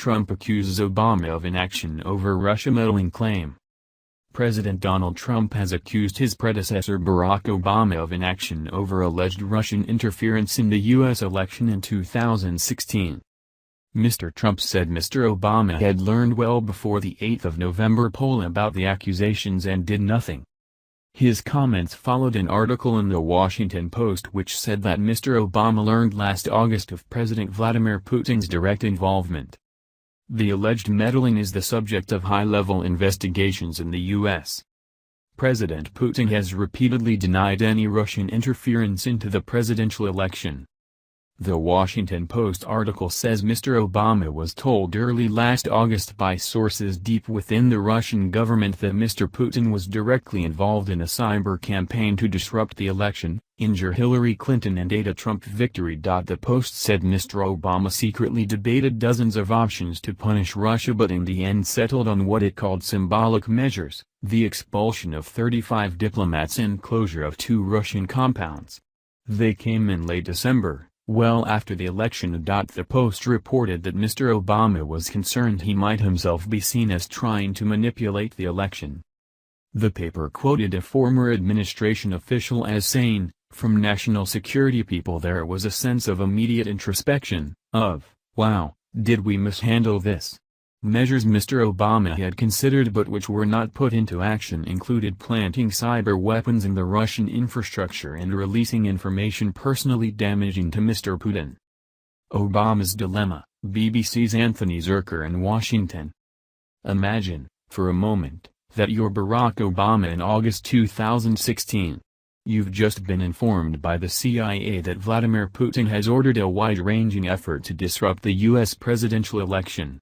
Trump accuses Obama of inaction over Russia meddling claim. President Donald Trump has accused his predecessor Barack Obama of inaction over alleged Russian interference in the U.S. election in 2016. Mr. Trump said Mr. Obama had learned well before the 8th of November poll about the accusations and did nothing. His comments followed an article in The Washington Post which said that Mr. Obama learned last August of President Vladimir Putin's direct involvement. The alleged meddling is the subject of high-level investigations in the U.S. President Putin has repeatedly denied any Russian interference into the presidential election. The Washington Post article says Mr. Obama was told early last August by sources deep within the Russian government that Mr. Putin was directly involved in a cyber campaign to disrupt the election, injure Hillary Clinton and aid a Trump victory. The Post said Mr. Obama secretly debated dozens of options to punish Russia but in the end settled on what it called symbolic measures, the expulsion of 35 diplomats and closure of 2 Russian compounds. They came in late December, well after the election. The Post reported that Mr. Obama was concerned he might himself be seen as trying to manipulate the election. The paper quoted a former administration official as saying, "From national security people there was a sense of immediate introspection, of, wow, did we mishandle this?" Measures Mr. Obama had considered but which were not put into action included planting cyber weapons in the Russian infrastructure and releasing information personally damaging to Mr. Putin. Obama's dilemma, BBC's Anthony Zurcher in Washington. Imagine, for a moment, that you're Barack Obama in August 2016. You've just been informed by the CIA that Vladimir Putin has ordered a wide-ranging effort to disrupt the U.S. presidential election.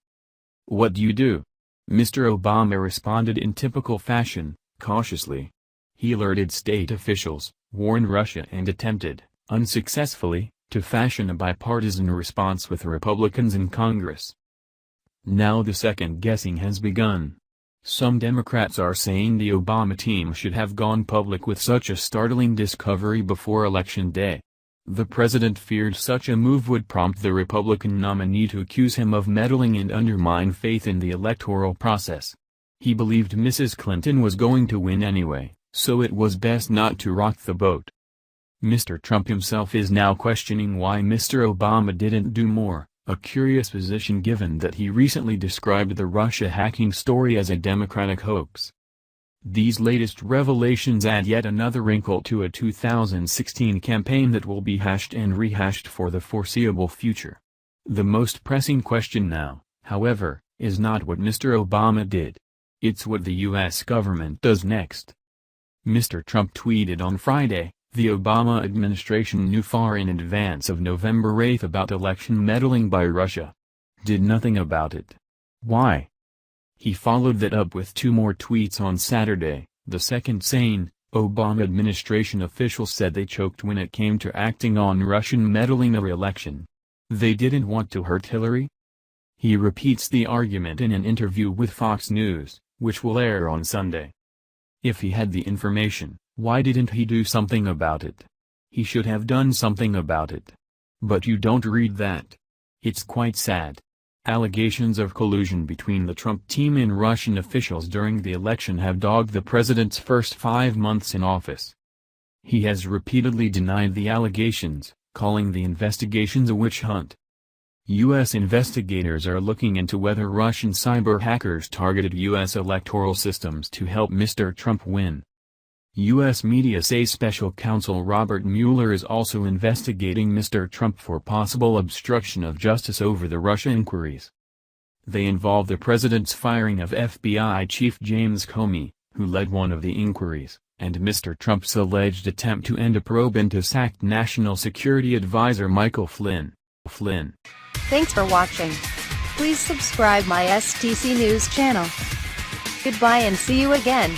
What do? Mr. Obama responded in typical fashion, cautiously. He alerted state officials, warned Russia and attempted, unsuccessfully, to fashion a bipartisan response with Republicans in Congress. Now the second-guessing has begun. Some Democrats are saying the Obama team should have gone public with such a startling discovery before Election Day. The president feared such a move would prompt the Republican nominee to accuse him of meddling and undermine faith in the electoral process. He believed Mrs. Clinton was going to win anyway, so it was best not to rock the boat. Mr. Trump himself is now questioning why Mr. Obama didn't do more, a curious position given that he recently described the Russia hacking story as a Democratic hoax. These latest revelations add yet another wrinkle to a 2016 campaign that will be hashed and rehashed for the foreseeable future. The most pressing question now, however, is not what Mr. Obama did. It's what the U.S. government does next. Mr. Trump tweeted on Friday, "The Obama administration knew far in advance of November 8 about election meddling by Russia. Did nothing about it. Why?" He followed that up with 2 more tweets on Saturday, the second saying, Obama administration officials said they choked when it came to acting on Russian meddling in the election. They didn't want to hurt Hillary? He repeats the argument in an interview with Fox News, which will air on Sunday. If he had the information, why didn't he do something about it? He should have done something about it. But you don't read that. It's quite sad. Allegations of collusion between the Trump team and Russian officials during the election have dogged the president's first 5 months in office. He has repeatedly denied the allegations, calling the investigations a witch hunt. U.S. investigators are looking into whether Russian cyber hackers targeted U.S. electoral systems to help Mr. Trump win. U.S. media say Special Counsel Robert Mueller is also investigating Mr. Trump for possible obstruction of justice over the Russia inquiries. They involve the president's firing of FBI Chief James Comey, who led one of the inquiries, and Mr. Trump's alleged attempt to end a probe into sacked National Security Advisor Michael Flynn. Thanks for watching. Please subscribe my STC News channel. Goodbye and see you again.